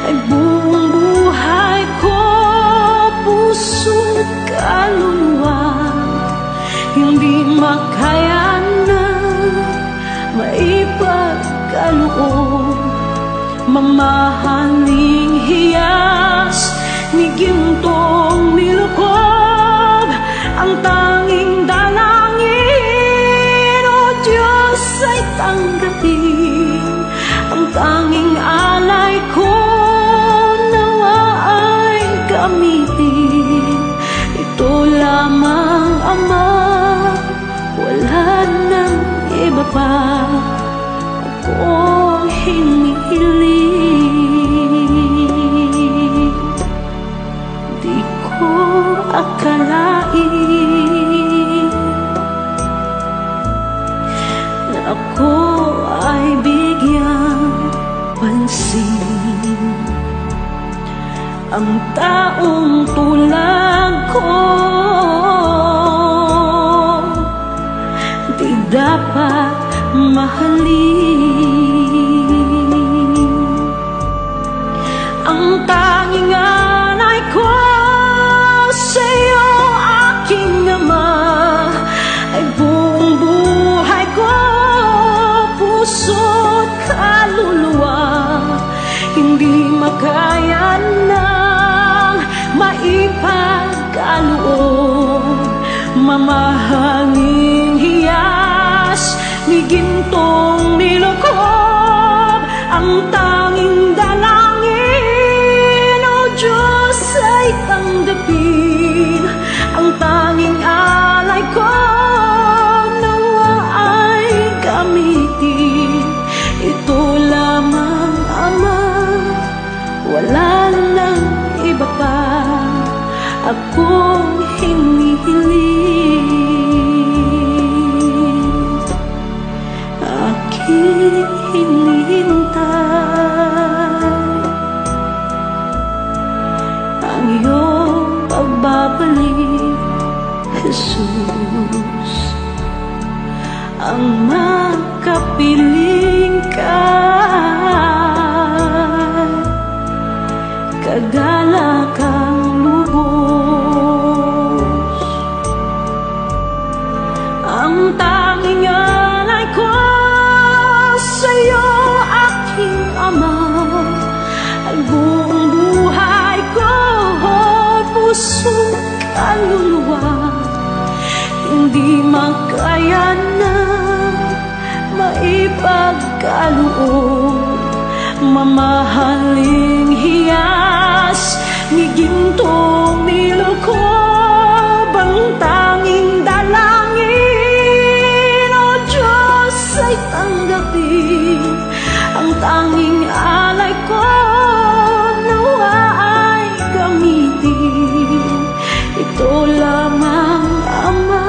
ay buong buhay ko, puso't kaluluwa, hindi makaya na maipagkaloob. Mamahaling hiyas ni gintong nilukob, ang tanging dalangin, o Diyos, ay tanggapin. Ang tanging alay ko, nawa ay gamitin. Ito lamang, Ama, wala nang iba pa akong hinihiling. Di ko akalain na ako ay bigyang pansin. Ang taong tulad ko di dapat mahalin. Ang tanging alay ko sa'yo, aking Ama, ay buong buhay ko, puso't kaluluwa, hindi makaya nang maipagkaloob. Mamahaling hiyas ni gintong nilukob, ang tanging dalangin, o Diyos, ay tanggapin. Ang tanging alay ko, nawa ay gamitin. Ito lamang, Ama, wala nang iba pa akong hinihiling. Aking hinihintay ang iyong pagbabalik, Jesus. Ang makapiling ka, kagalakang lubos. Ang tanging alay ko sa'yo, aking Ama, ay buong buhay ko, puso't kaluluwa, hindi makaya na maipagkaloob. Mamahaling hiyas ni gintong nilukob, ang tanging dalangin, o Diyos, ay tanggapin. Ang tanging alay ko, nawa ay gamitin. Ito lamang, Ama,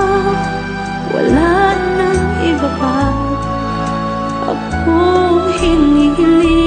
wala nang iba pa akong hinihiling.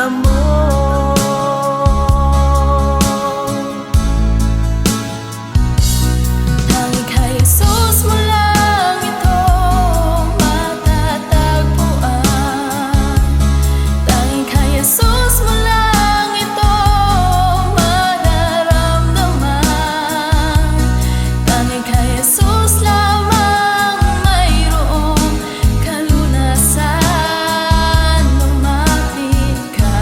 mo. Tanging kay Jesus mo lang ito matatagpuan. Tanging kay Jesus mo lang ito mararamdaman. Tanging kay Jesus lamang mayroong kalunasan. Lumapit ka.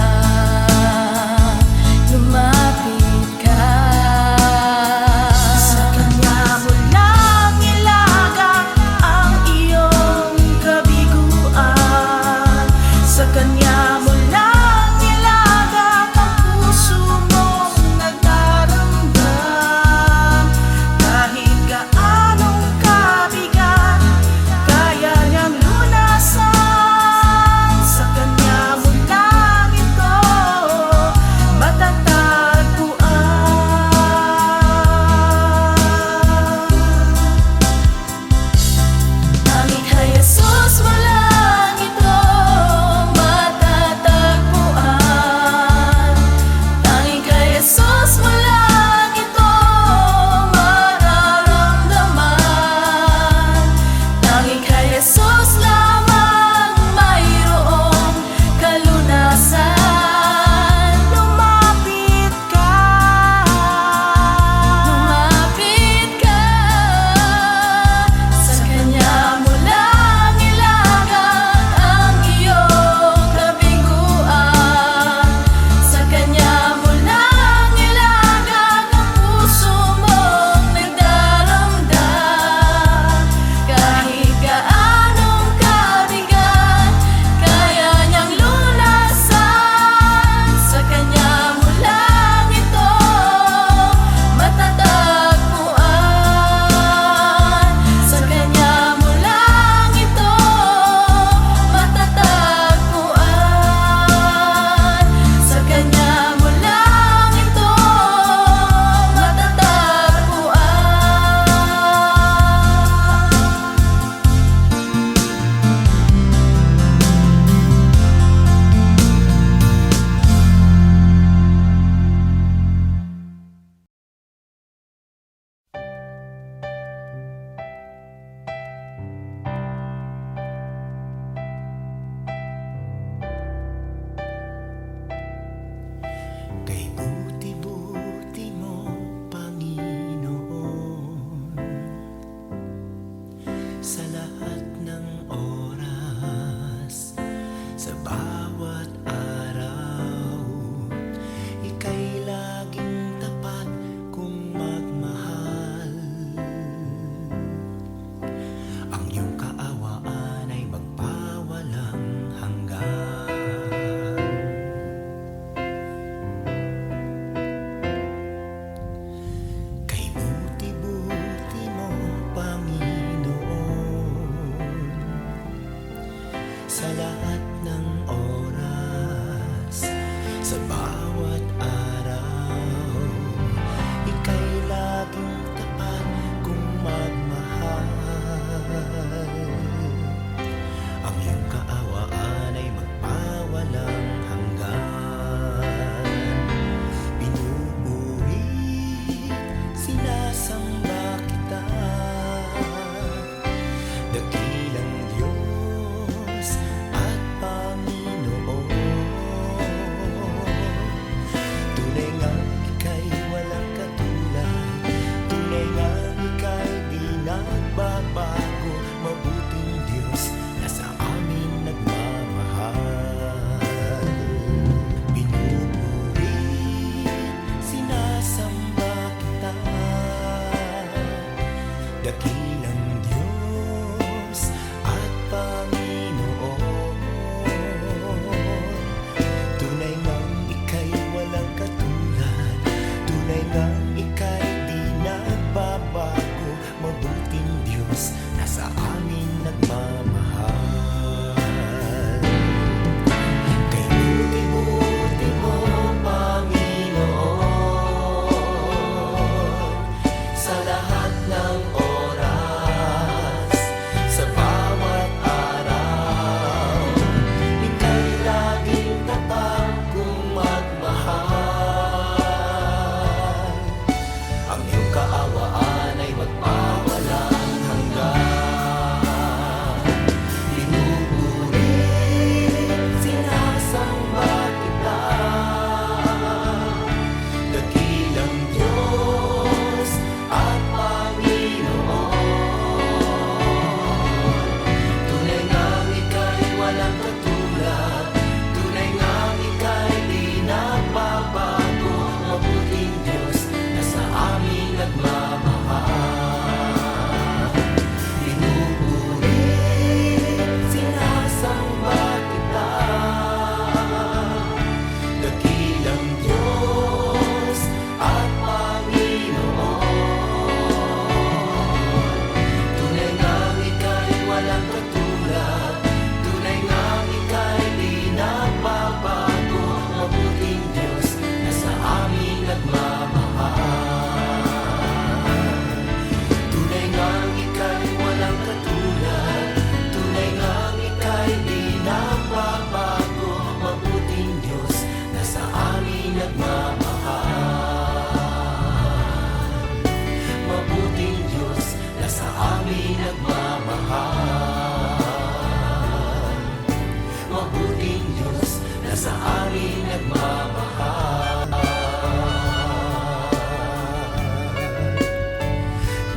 aming nagmamahal.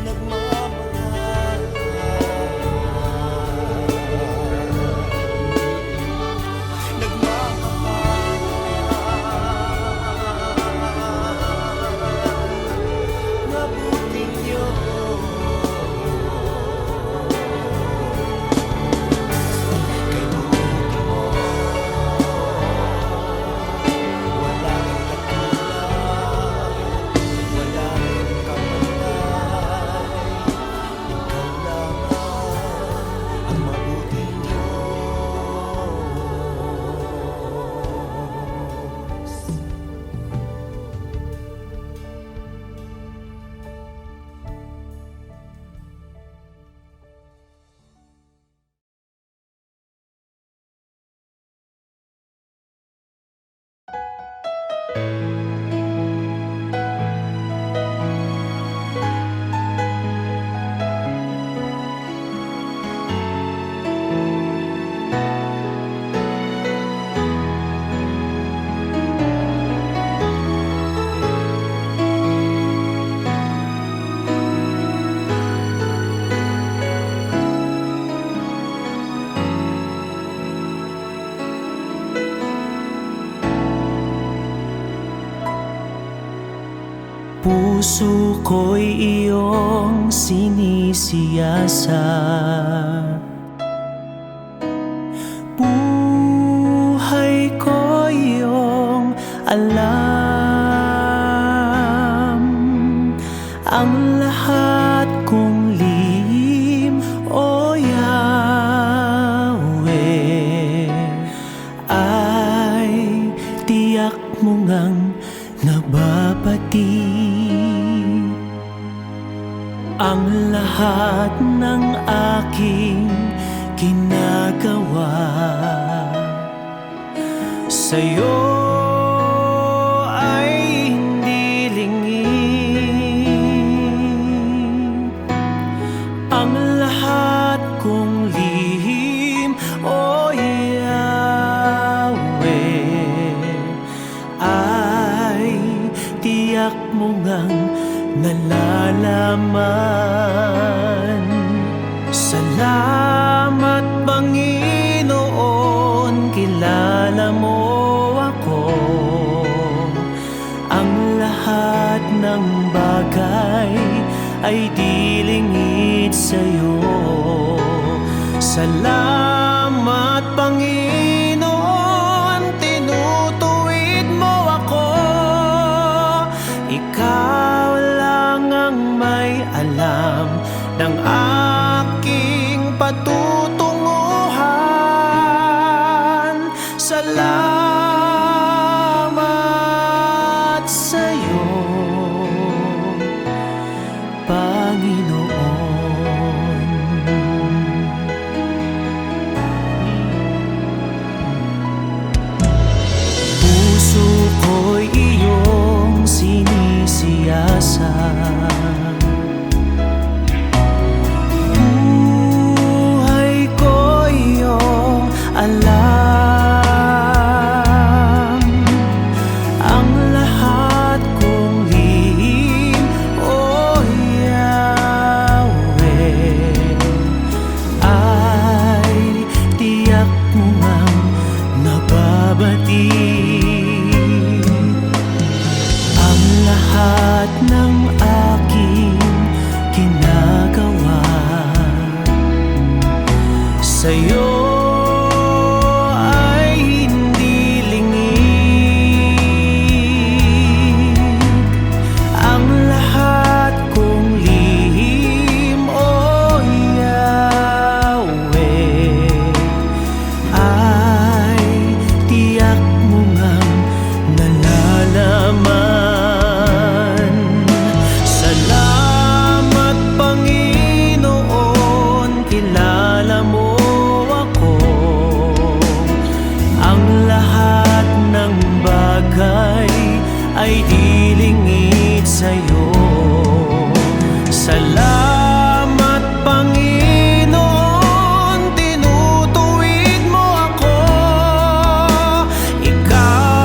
Nagmamahal. Mabuting Diyos, kay buti mo, wala kang katulad, wala kang kapalit. Ikaw lamang ang mabuting Diyos. Puso ko'y iyong sinisiyasat, buhay ko iyong alam. Ang lahat kong lihim, O Yahweh, ay tiyak mo ngang nababati. Ang lahat ng aking ginagawa sa'yo ay hindi lingid. Ang lahat kong lihim, O Yahweh, ay tiyak mo ngang nalalaman. Salamat Panginoon, kilala mo ako. Ang lahat ng bagay ay di lingid sa'yo. Salamat Panginoon, tinutuwid mo ako. Ikaw lang ang may alam ng aking patutunguhan. Salamat sa'yo, Panginoon. Puso ko'y iyong sinisiyasat, buhay ko iyong alam. Ang lahat kong lihim, O Yahweh, ay tiyak mo ngang nababati. Ang lahat ng aking ginagawa sa'yo ay hindi lingid. Ang lahat kong lihim, O Yahweh, ay tiyak mo ngang nalalaman. Salamat Panginoon, kilala mo ako. Ang lahat ng bagay ay di lingid sa'yo. Salamat Panginoon, tinutuwid mo ako. Ikaw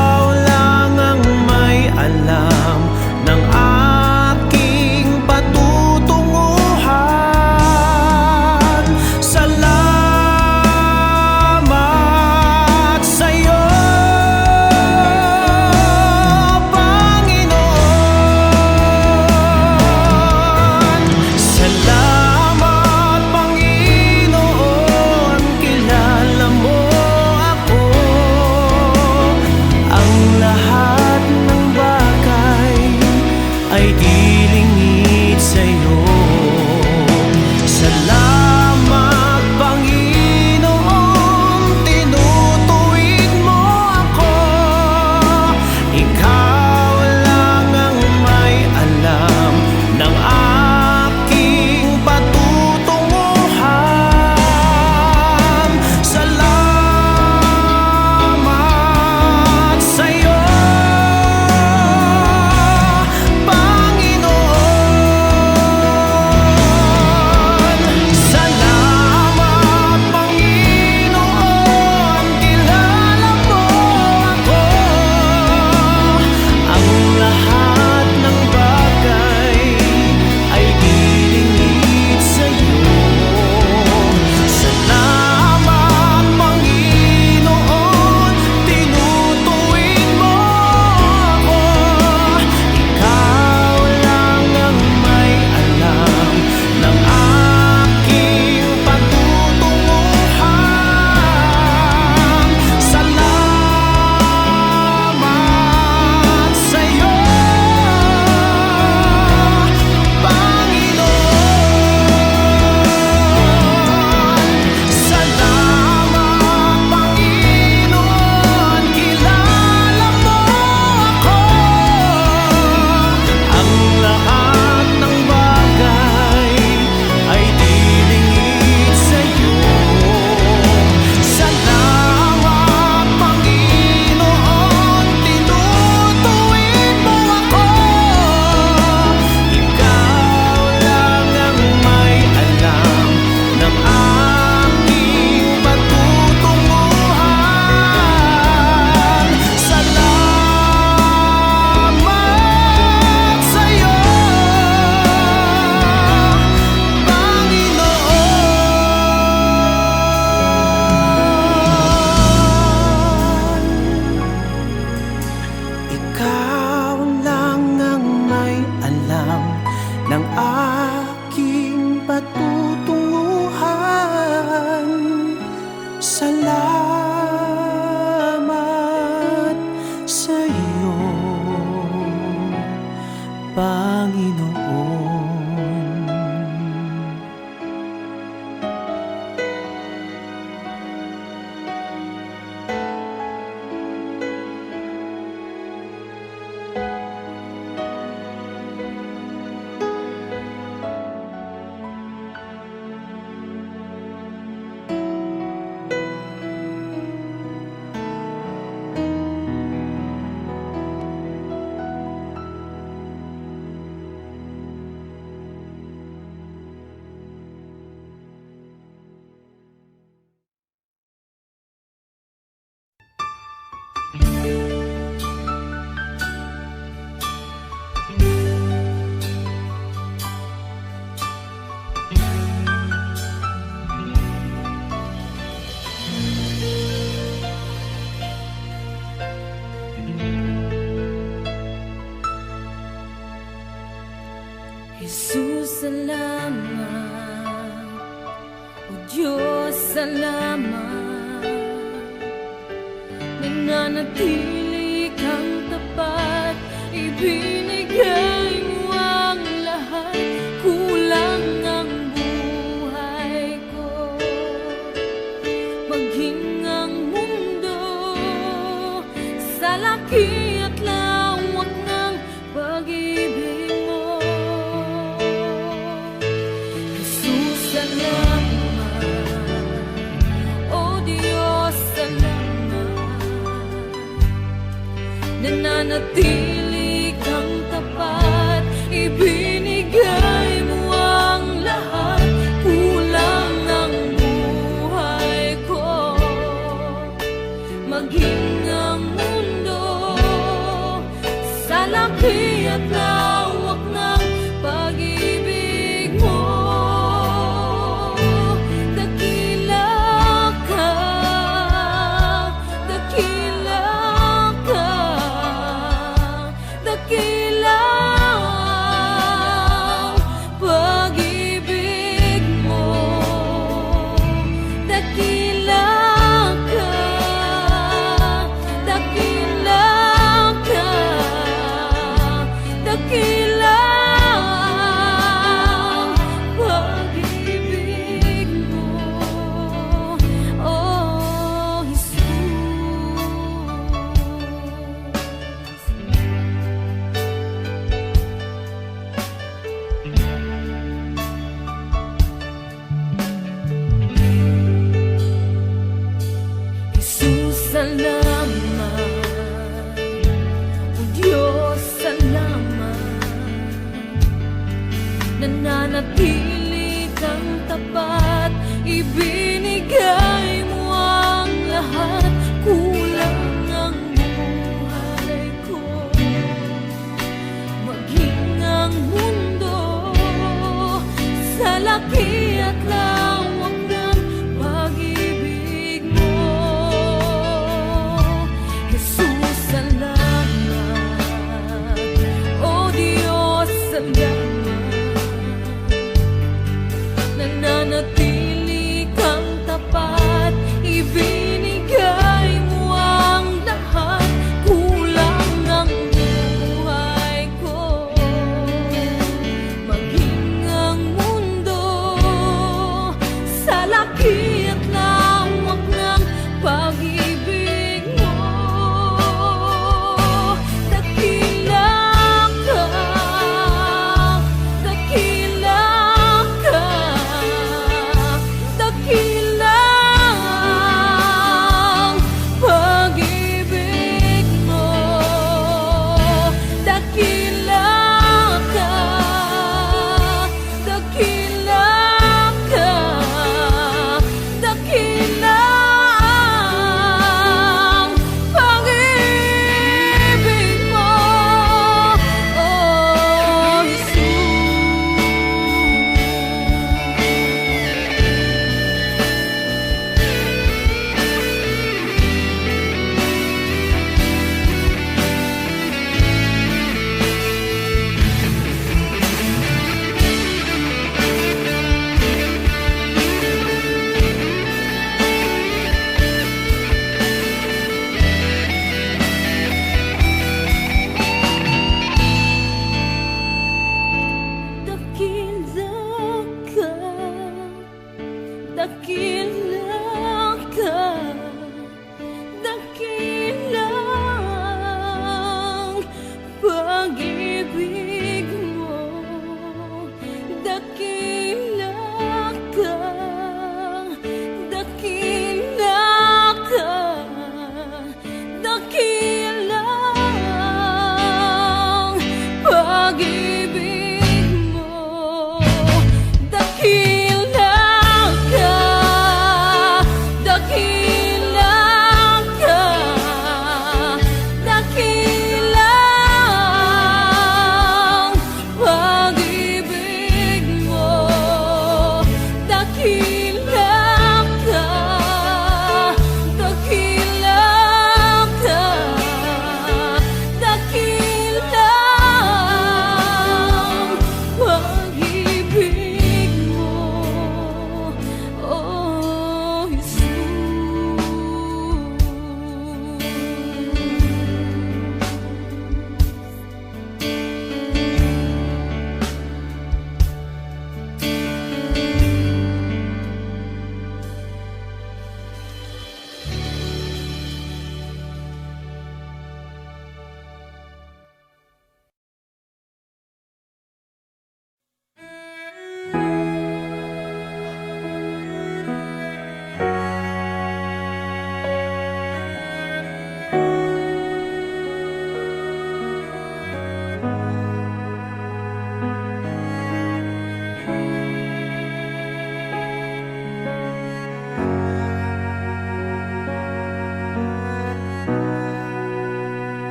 Jesus, salamat. O Diyos, salamat. Nananatili kang tapat, ibinigay mo ang lahat. Kulang ang buhay ko, maging ang mundo sa laki at lawak ng pag-ibig mo. Jesus, salamat. O Diyos, salamat. Nananatili kang tapat, ibinigay mo ang lahat. Kulang ang buhay ko, maging ang mundo sa laki at lawak ng pag-ibig mo. Dakila ka, dakila ka, dakila ang pag-ibig mo. Dakila ka, dakila ka, dakila ang pag-ibig mo. Oh, Jesus. Jesus, salamat. O Diyos, salamat. Nananatili kang tapat, ibinigay mo ang lahat. Kulang ang buhay ko, maging ang mundo sa laki at lawak ng pag-ibig mo. Jesus, salamat. O Diyos, salamat. Nananatili kang tapat,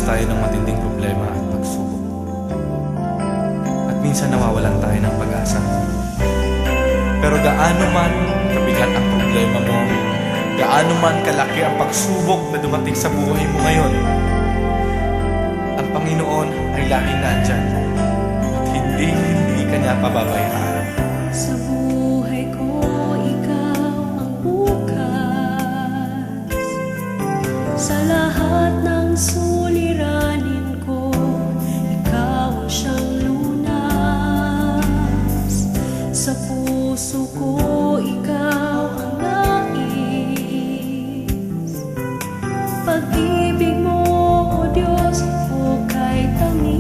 tayo ng matinding problema at pagsubok. At minsan nawawalan tayo ng pag-asa. Pero gaano man kabigat ang problema mo, gaano man kalaki ang pagsubok na dumating sa buhay mo ngayon, ang Panginoon ay laging nandyan at hindi ka niya pababayaan. Sa buhay ko, ikaw ang bukas. Sa lahat ng suliranin ko, ikaw ang siyang lunas. Sa puso ko, ikaw ang nais. Pag-ibig mo, O Diyos, hukay tamis.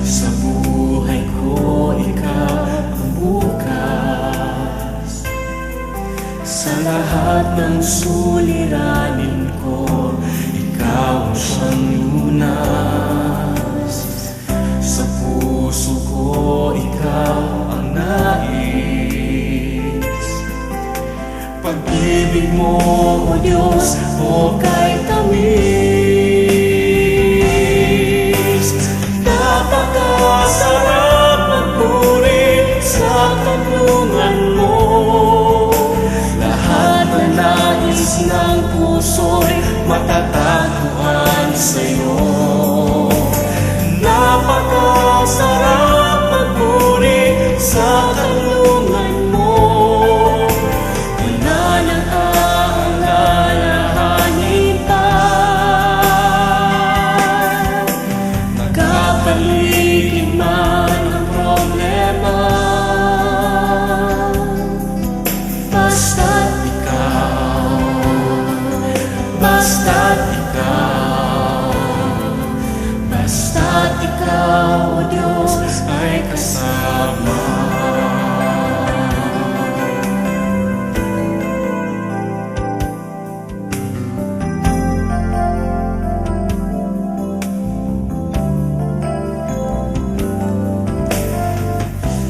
Sa buhay ko, ikaw ang bukas. Sa lahat ng suliranin ko, ikaw ang siyang lunas. Sa puso ko, ikaw ang nais. Pag-ibig mo, O Diyos, hukay tamis. Napakasarap magpuri sa kanlungan mo. Lahat na nais ng puso'y matatagpuan sa'yo. Napakasarap magpuri sa kanlungan mo. Wala nang aalalahanin pa. Nagkapaligid man ang problema, basta't ikaw, basta't ikaw, basta't ikaw, O Diyos, ay kasama.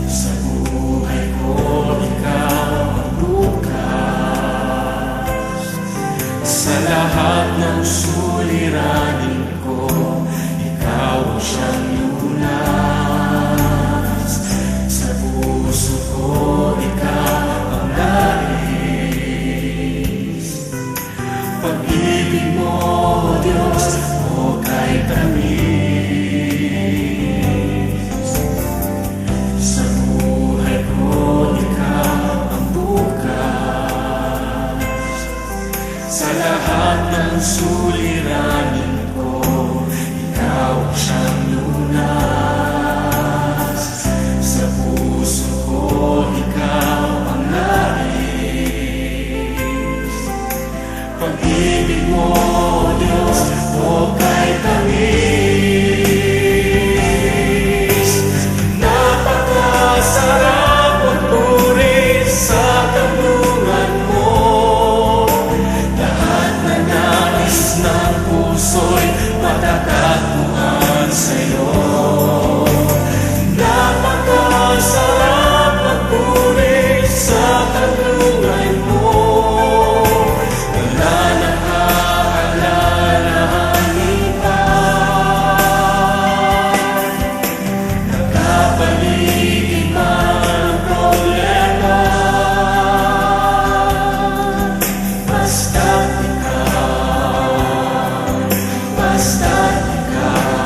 Sa buhay ko, ikaw ang bukas. Sa lahat ng suliranin ko, ikaw ang siyang lunas. Sa puso ko, ikaw ang nais. Pag-ibig mo, O Diyos, hukay tamis. Sa buhay ko, ikaw ang bukas. Sa lahat ng suliranin ko, ikaw ang siyang lunas. Sa puso ko, ikaw ang nais. Pag-ibig mo, O Diyos, hukay tamis. Napakasarap magpuri sa kanlungan mo. Lahat na nais ng puso'y matatagpuan sa'yo. Napakasarap magpuri sa kanlungan mo. Wala nang aalalahanin pa. Nagkapaligid man ang problema, basta't ikaw, basta't ikaw,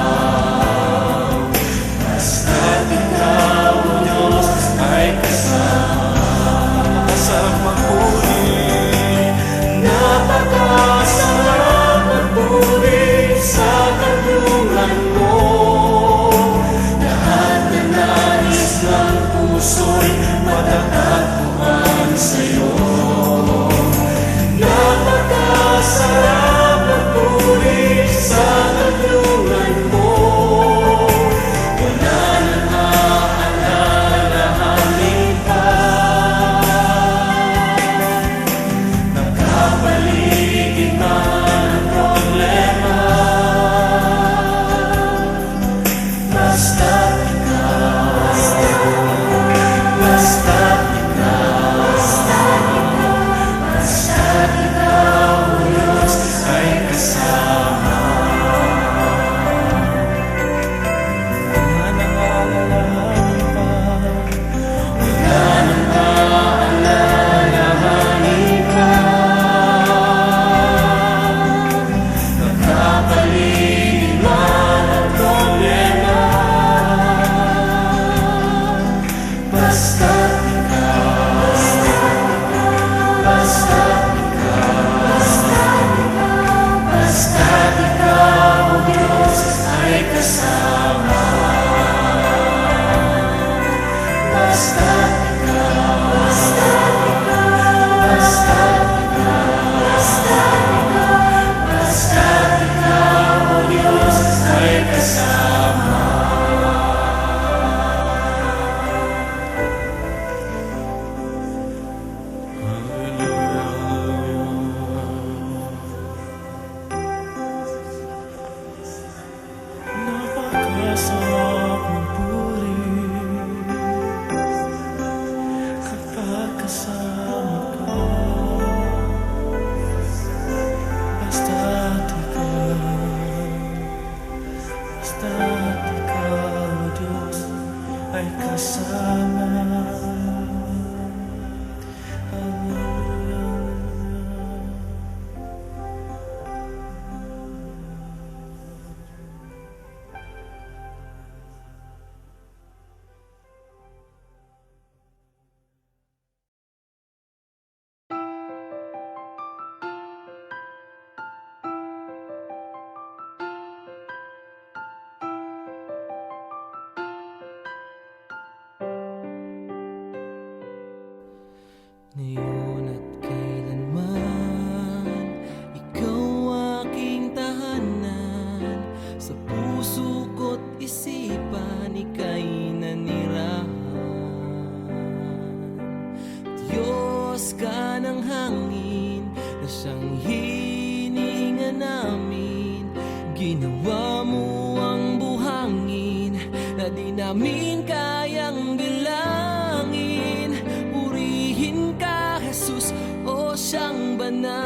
Ginawa mo ang buhangin na di namin kayang bilangin. Purihin ka, Jesus, o siyang banal.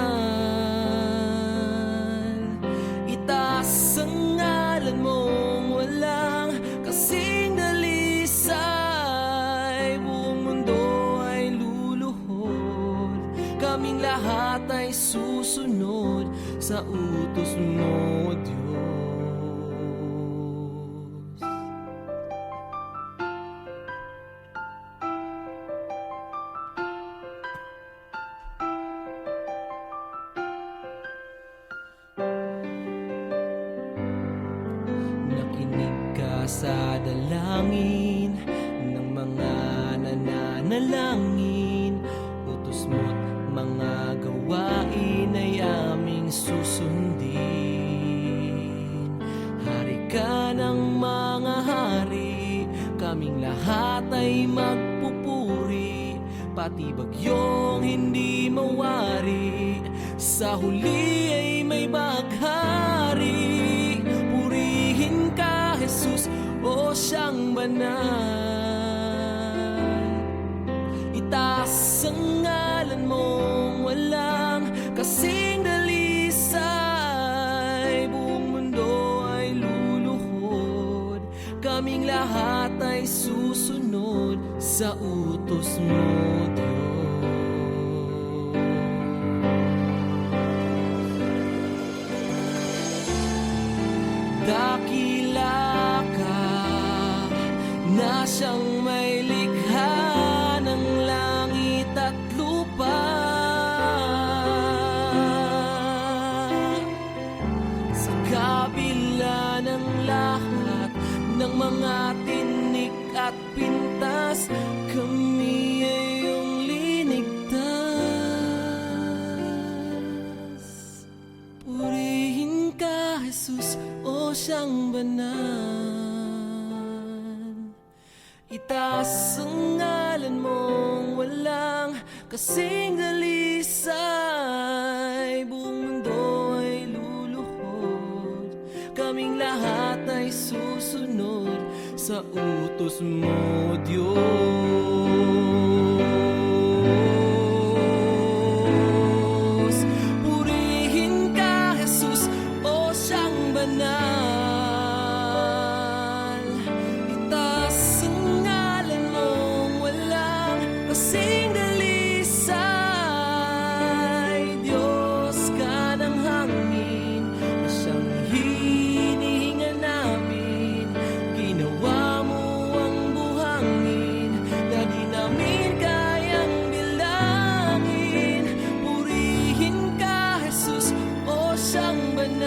Itaas ang ngalan mong walang kasing dalisay. Buong mundo ay luluhod, kaming lahat ay susunod sa utos mo, Diyos. Nakinig ka sa dalangin ng mga nananalangin. Utos mo't mga gawain ay aming susundin. Hari ka ng mga hari, kaming lahat ay magpupuri. Pati bagyong hindi mawari, sa huli ay may baghari. Purihin ka, Jesus, o siyang banal. Itaas ang ngalan mong walang kasing dalisay. Buong mundo ay luluhod, kaming lahat ay susunod sa utos mo, Diyos. Dakila ka na siyang may likha ng langit at lupa. Sa kabila ng lahat ng mga tinik at pintas, kami ay iyong linigtas. Purihin ka, Jesus, o siyang banal. Itaas ang ngalan mong walang kasing dalisay. Buong mundo ay luluhod, kaming lahat ay susunod sa utos mo, Diyos. Purihin ka, Jesus, o siyang banal. Itaas ang ngalan mong walang kasing dalisay. Diyos ka ng hangin na siyang hinihinga namin. Ginawa mo ang buhangin na di namin kayang bilangin. Purihin ka, Jesus, o siyang banal.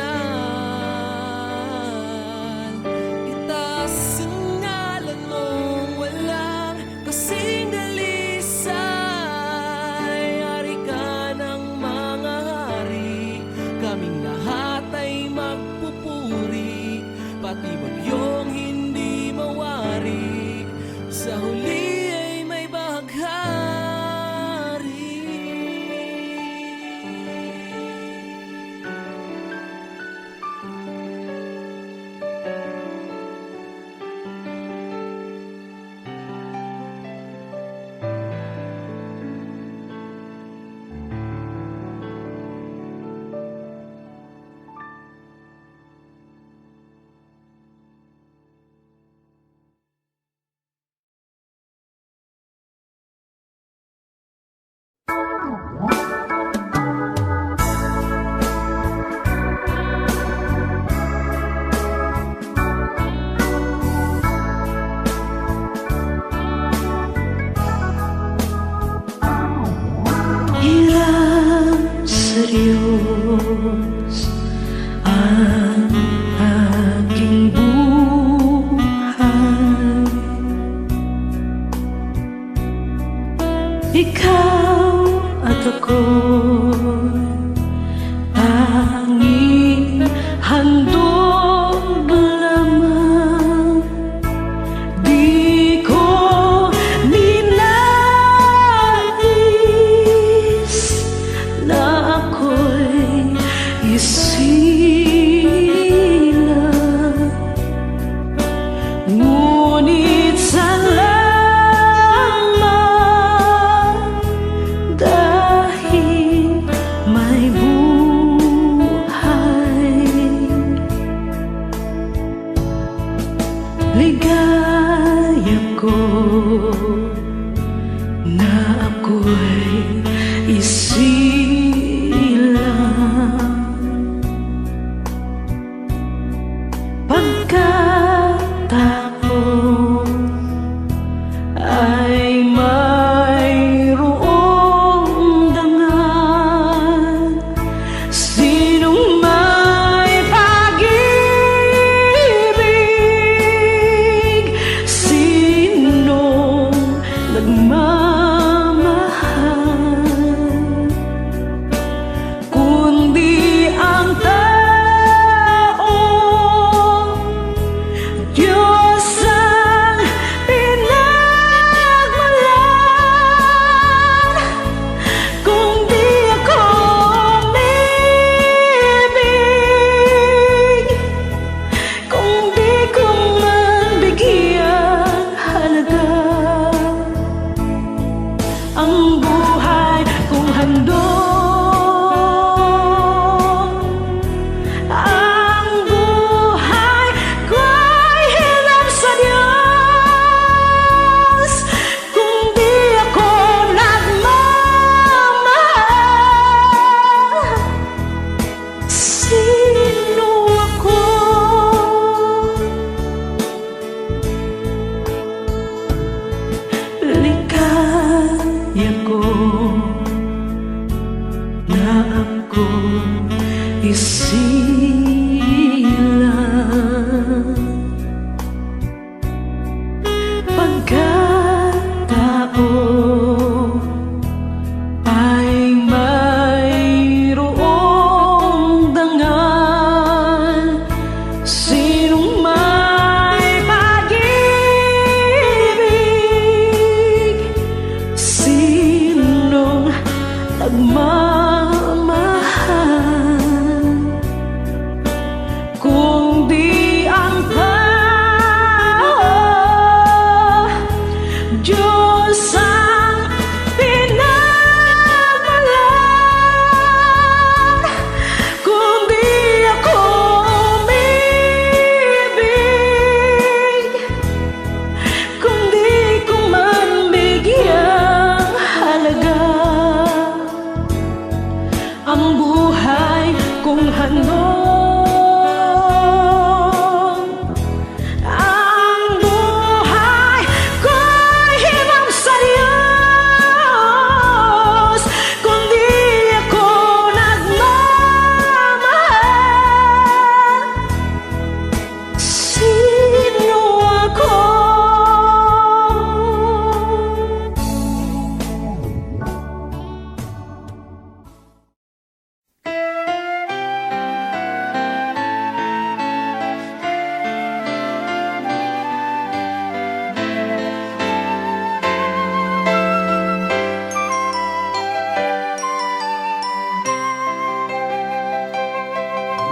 Ligaya ko na ako'y isilang pagkataon ay mayroong dangal. Sinong may pag-ibig, sinong nagmamahal, kundi ang tao, Diyos ang pinagmulan. Kung di ako umibig, kung di ko man bigyang halaga ang buhay kong handog, ang buhay ko'y hirap sa Diyos. Kung di ako nagmamahal, sino ako? Ligaya ko na ako isilang pagkatao ay mayroong dangal. Sinong may pag-ibig, sinong nagmamahal, kung di ang tao, Diyos ang pinagmulan. Kung di ako umibig, kung di ko man bigyang halaga ang buhay kong handog, ang buhay ko'y himang sa Diyos. Kung di ako nagmamahal, sino ako?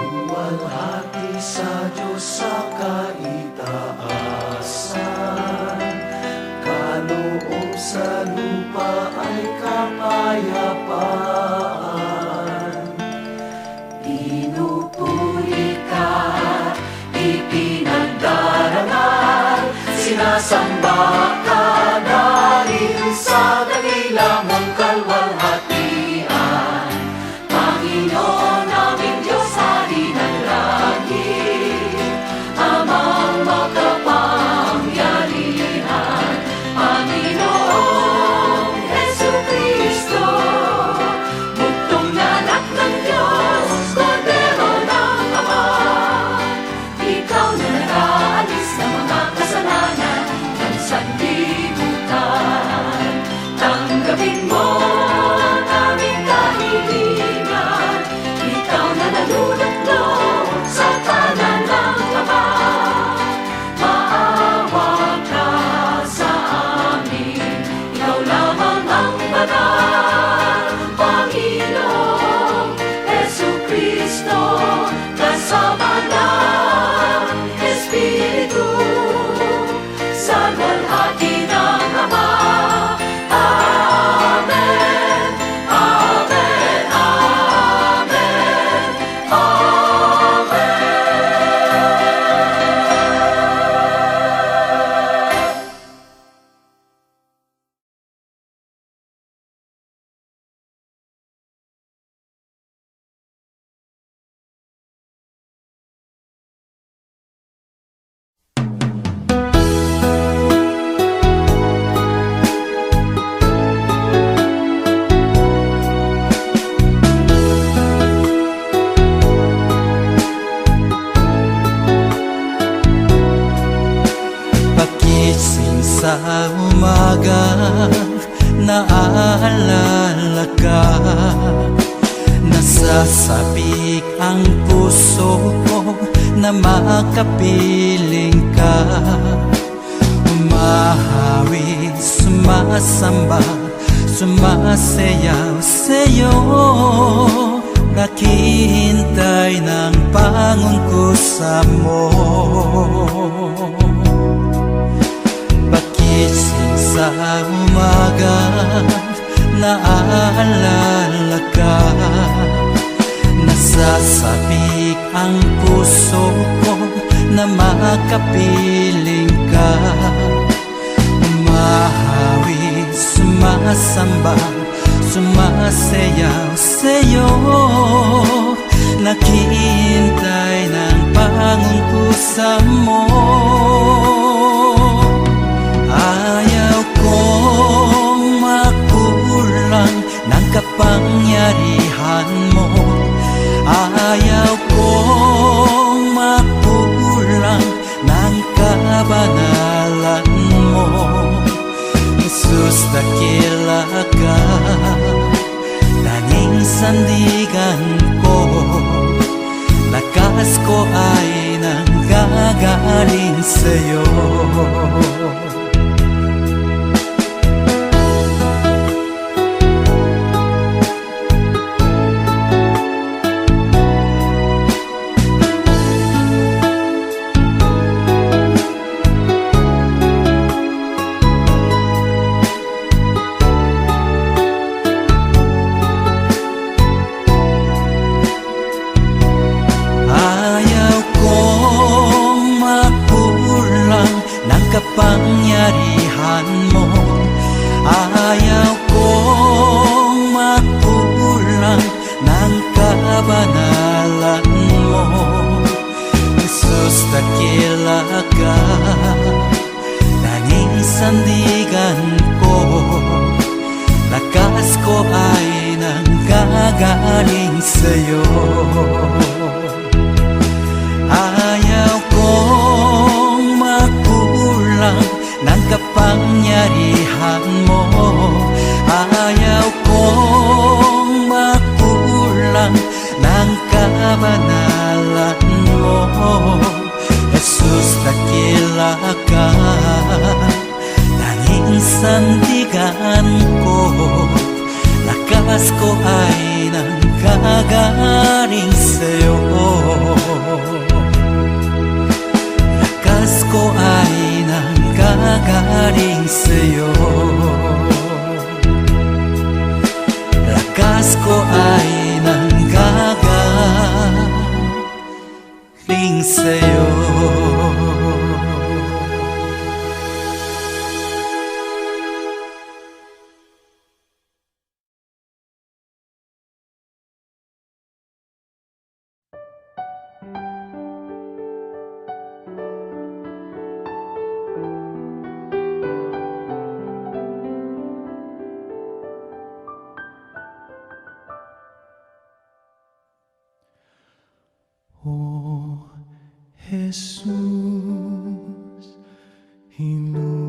Luwalhati sa Diyos sa kaitaasan, kaloob sa lupa ay kapayapaan. Pinupuri ka, ipinagdarangal, sinasamba ka dahil sa dakila mong kalwalhatian. Panginoon naming Diyos, Hari ng langit, Amang makapangyarihan, Panginoong Jesucristo, buktong na anak ng Diyos, Kordero ng Ama. Ikaw na nag-aalis ng mga kasalanan ng sanlibutan. sa umaga naaalala ka. Nasasabik ang puso ko na makapiling ka. Umahawi, sumasamba, sumasayaw sa'yo. Naghihintay ng pangungkusa mo. Pagising sa umaga naaalala ka. Nasasabik ang puso ko na makapiling ka. Umahawi, sumasamba, sumasayaw sa'yo. Naghihintay ng pangungkusa mo. Ayaw kong makulang ng kapangyarihan mo. Ayaw kong makulang ng kabanalan mo. Jesus, dakila ka, tanging sandigan ko. Lakas ko ay nanggagaling sa'yo. Kapangyarihan mo. Ayaw kong makulang ng kabanalan mo. Jesus, dakila ka, tanging sandigan ko. Lakas ko ay nanggagaling sa'yo. Ayaw kong makulang ng kapangyarihan mo. Ayaw kong makulang ng kabanalan mo. Jesus, dakila ka, tanging sandigan ko. Lakas ko ay nanggagaling sa'yo. Lakas ko ay nanggagaling sa'yo. Lakas ko ay nanggagaling sa'yo. O Jesus, inumin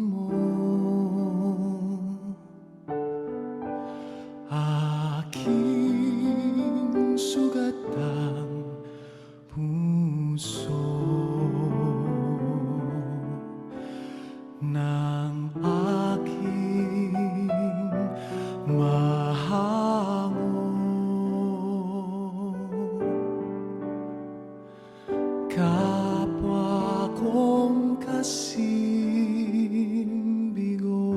mo aking sugatang puso ng aking mahango. Kapwa kong kasing bigo,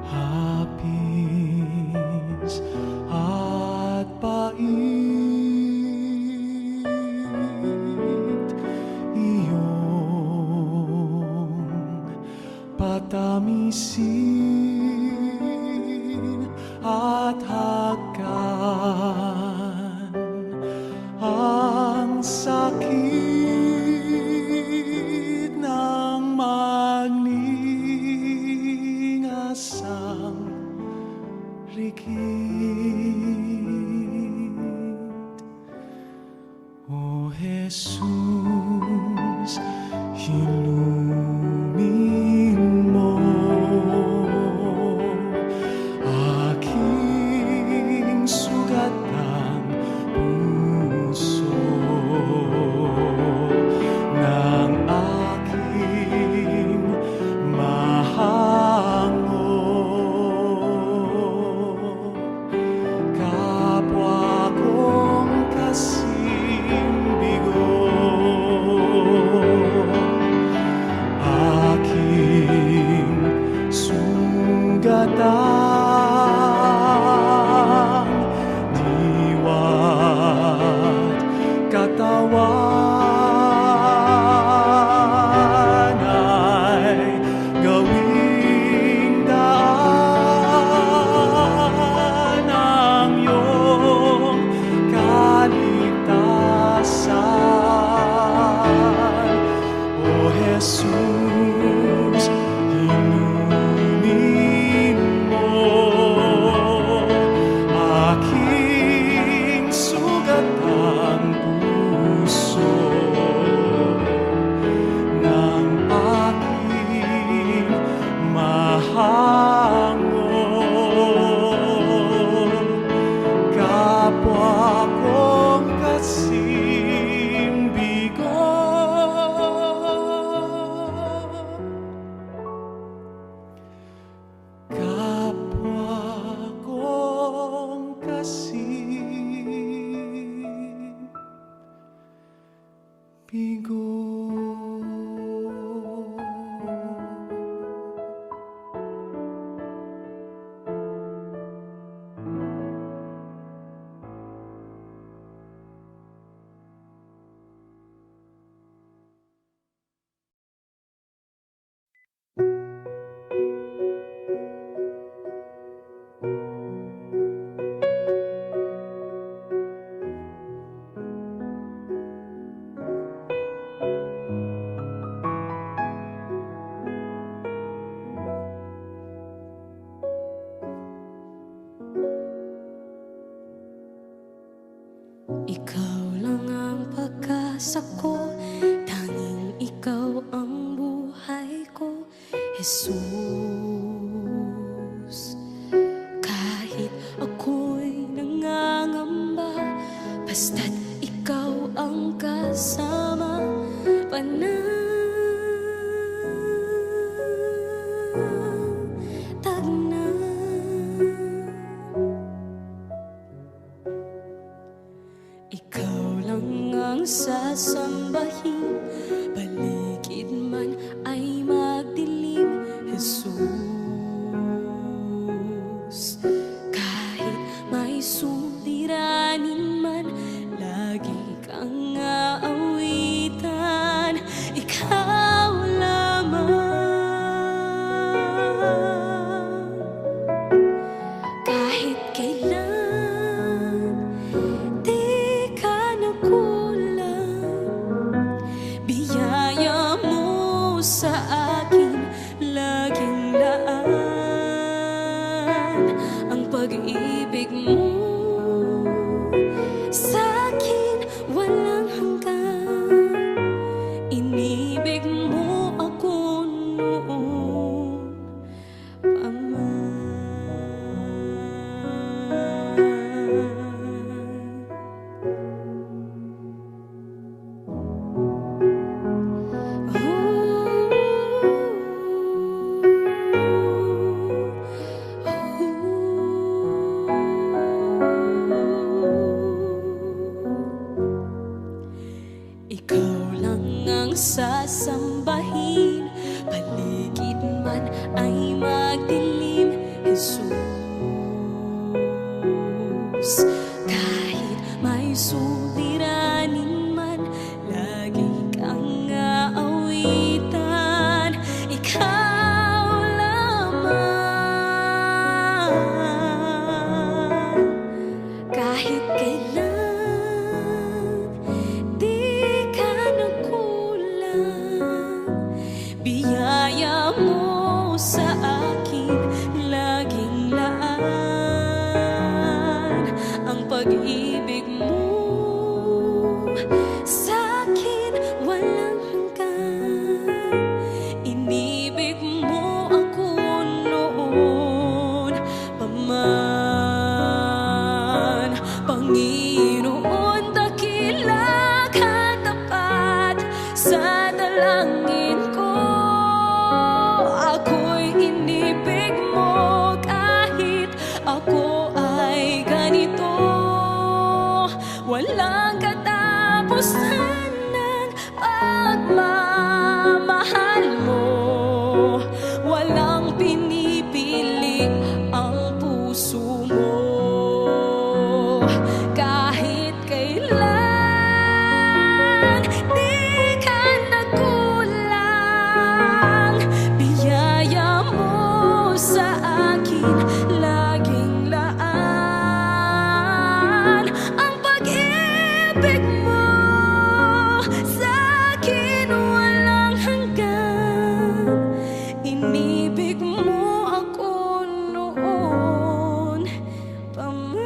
hapis at pait, iyong patamisin at hagkan ang sakit ng magningasang rikit. O Jesus, hilumin mo aking sugat ng puso ng aking mahango. Kapwa kong kasing bigo, aking sugatang diwa't katawan ay gawing daan ng iyong kaligtasan. O Jesus, hinumin mo aking sugatang puso ng aking mahango. Kapwa kong kasing bigo, kapwa kong kasing bigo. Ikaw lang ang pag-asa ko, tanging ikaw ang buhay ko, Jesus. Kahit ako'y nangangamba, basta't ikaw ang kasama, panatag na. Ikaw lang ang sasambahin, paligid man ay magdilim, Jesus. Kahit may suliranin man, lagi kang aawitan, ikaw lamang. Kahit kailan di ka nakulang, biyaya mo sa akin laging laan. Ang pag-ibig mo sa akin walang hanggan. Inibig mo ako noon pa man. Ikaw lang ang sasambahin, paligid man ay magdilim, Jesus. Kahit may suliranin man, lagi kang aawitan, ikaw lamang. Kahit kailan di ka nakulang, biyaya mo sa akin laging laan. Ang pag-ibig mo sa kahit kailan. Di ka nagkulang, biyaya mo sa akin laging laan. Ang pag-ibig mo sa akin walang hanggan. Inibig mo ako noon pa man.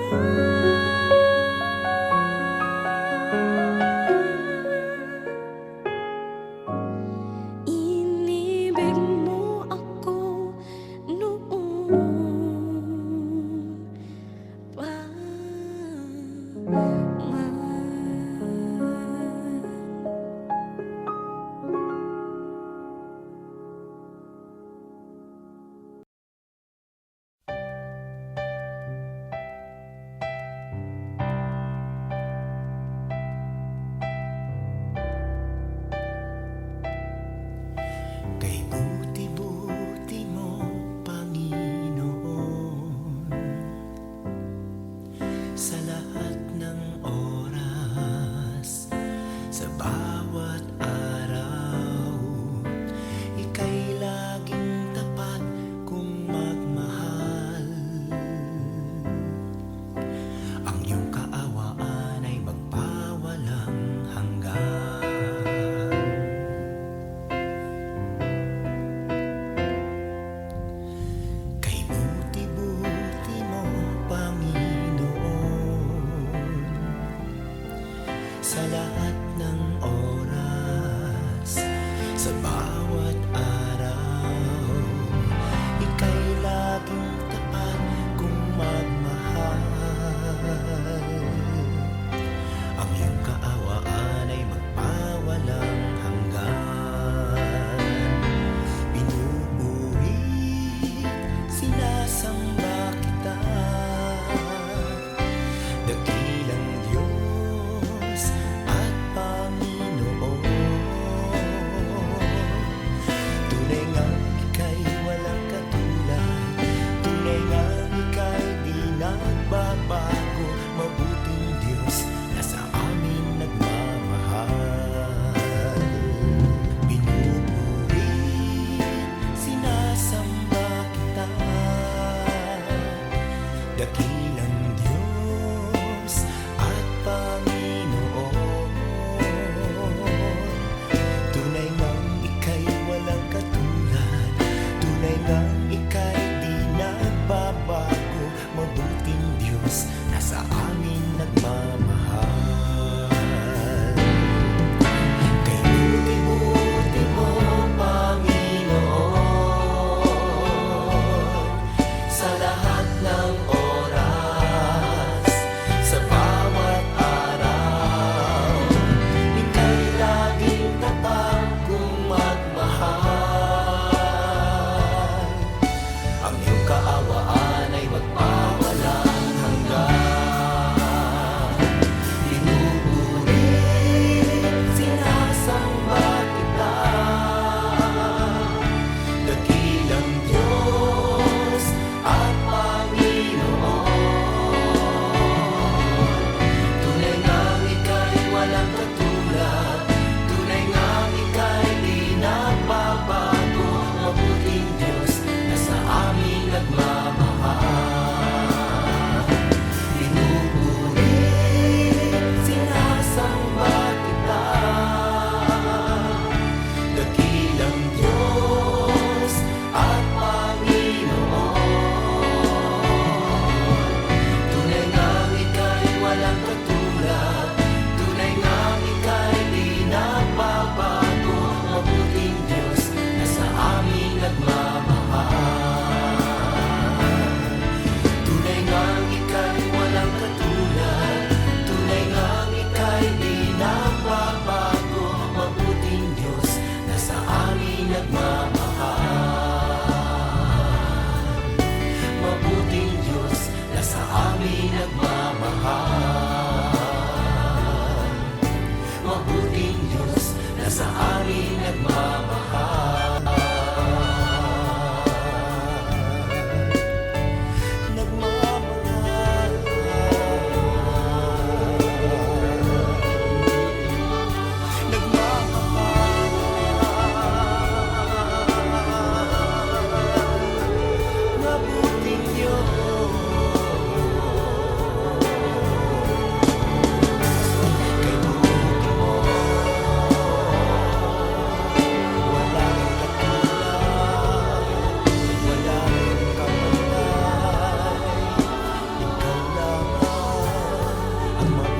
Inibig mo ako noon pa man. Kay buti-buti mo, Panginoon, sa lahat ng oras, sa bawat araw, ika'y laging tapat kung magmahal. Ang iyong kaawaan ay magpawalang hanggan. Kay buti-buti mo, Panginoon, sa lahat ng oras, sa bawat araw, ika'y laging tapat kung magmahal. Ang iyong kaawaan ay magpawalang hanggan. Pinupuri, sinasamba kita, dakilang Diyos at Panginoon. Tunay ngang ika'y walang katulad, tunay ngang ika'y di nagbabago, mabuting Diyos na sa amin nagmamahal. Pinupuri, sinasamba kita, dakilang Diyos at Panginoon. Tunay ngang ika'y walang katulad, tunay ngang ika'y di nagbabago, mabuting Diyos na ang